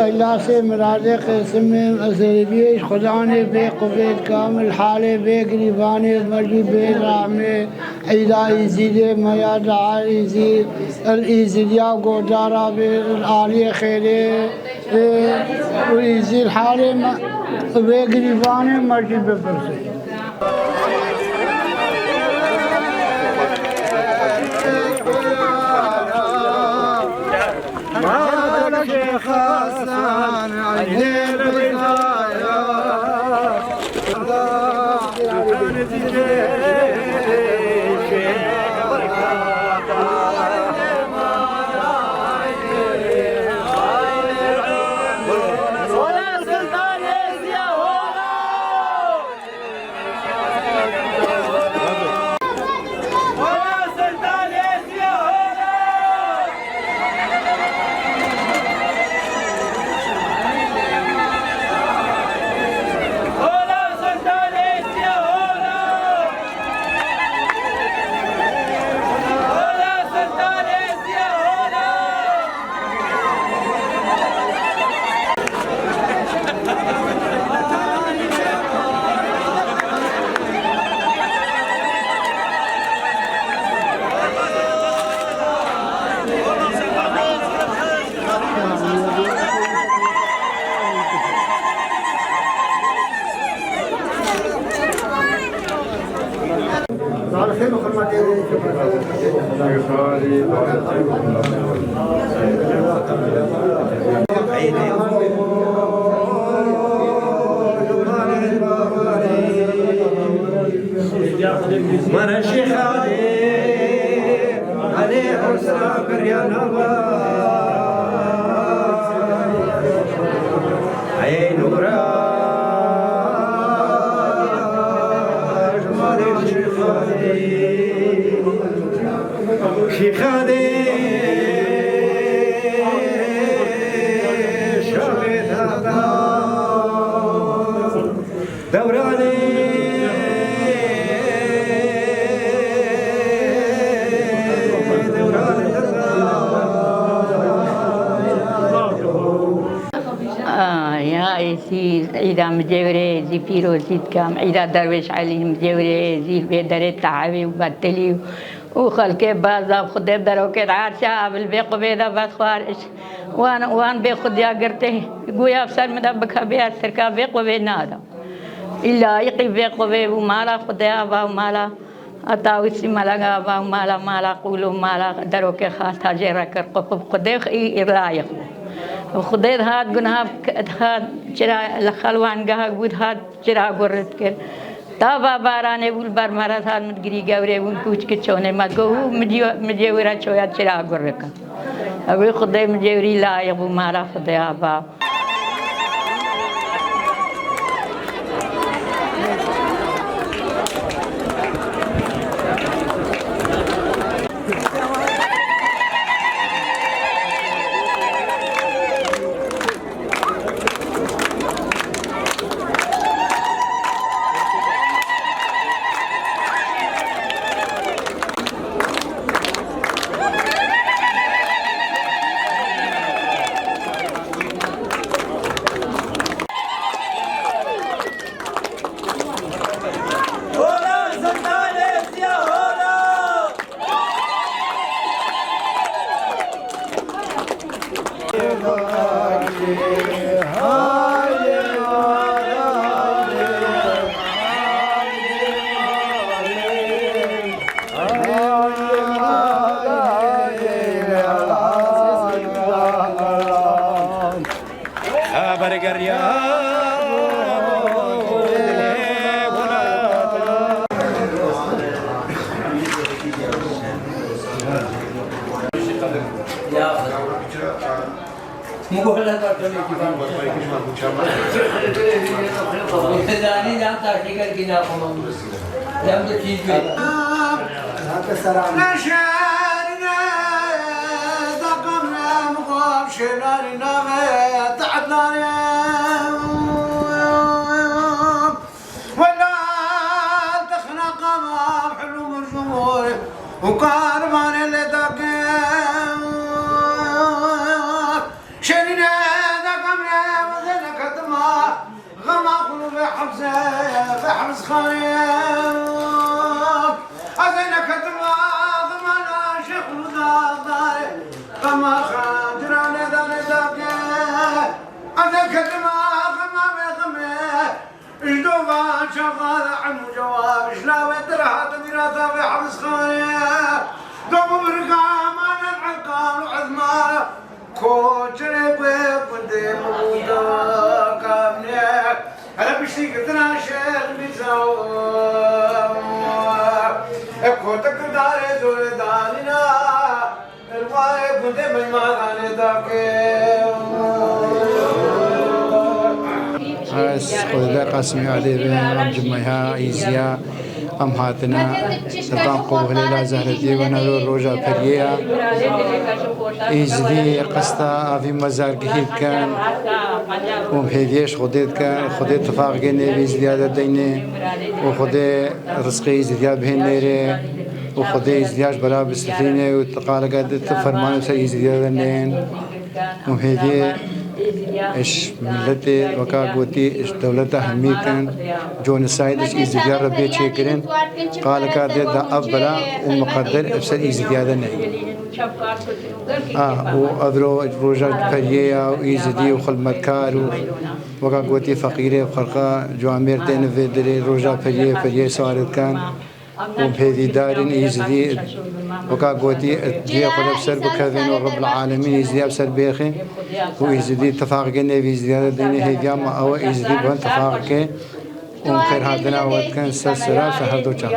الله से मराज़े क़िस्म में अज़रबीश खुदा ने बेक़ुवेद कामिल हाले बेगरीबान मर्जी बेरामे ईदा इज़ीद मयादा इज़ीद इज़िया गोदारा बे आलिय खेरे इज़ीद हाले बेगरीबान मर्जी बेपरसे خاصان عينين بكايا من الشيخ علي حسنا بريان عين نورا جمال الشيخ شيخ دوراني يا ايسي عيدا مجوري زي فيروزيد كام عيدا درويش علي مجوري زي بيدري تعبي وبتلي وخلك بازا خدي دروك عارشة بالبيق بيدا بخوارش وان بيخد يا قرته قويا بسر مدبك بيا سركا بيق بينادا إلا يقي بيق بي ومالا خدي أبا ومالا أتاوسي مالا أبا ومالا مالا قولوا مالا دروك خاص تاجيرا كرقب خدي إرلايق وخديت هاد قنها هاد جرا لخلوان جها بود هاد جرا قررت كر تابا بارانه بول بار مرات هاد متجري جوري بول كوچ كچونه ما جو مجيورا چويا جرا قررك أبي خدي مجيوري لا يبو مارا خدي أبا Hayır. وقاربان اللي دقيم شنينا دقمنا وزينا كتما غما قلوب بحبس خايم أزينا كتما غمانا شيخ وداغداري غما خاجراني داني دقيم أزينا كتما غما بغمي اجدوبا شغال عمو جواب شلاوي ترها تديراتا بحبس خايم دوبو برقام أنا العقام وعثمان كوتري بكندي مودا كامني أنا بشتي قدنا شيخ بيزاو كوتك داري زور دانينا الواي كندي بيما داني داكي خذ قاسمي عليه بن جمعها إيزيا أم هاتنا سلطان قوه ليلة زهرتي ونالو روجا فريا إيزدي قصتا في مزار جهيد كان ومحيديش خديت كان خديت اتفاق جنة بإزديادة دينه وخدي رزقي إزدياد بهن نيري وخدي إزدياج بلا بسفينة وتقال قد تفرمان بسر إزديادة نين ومحيدي إيش ملتي وكا قوتي إيش دولتها همي كان جون السعيد إيش إزديار ربي تشيكرين قال كادي دا أبلا ومقدر إبسر إزديار نعي وأذرو روجا فريا وإزدي وخلمت كارو وكا قوتي فقيرة وخلقا جوامير تين فيدري روجا فريا سوارد كان وبهذه دارين إزدي وكا قوتي دي قلب سر بكذين ورب العالمين إزدي أبسر بيخي وإزدي تفاقنا بإزدي ديني هيجام أو إزدي بان تفاقك ومخير هادنا واتكن سلسلة فهردو جام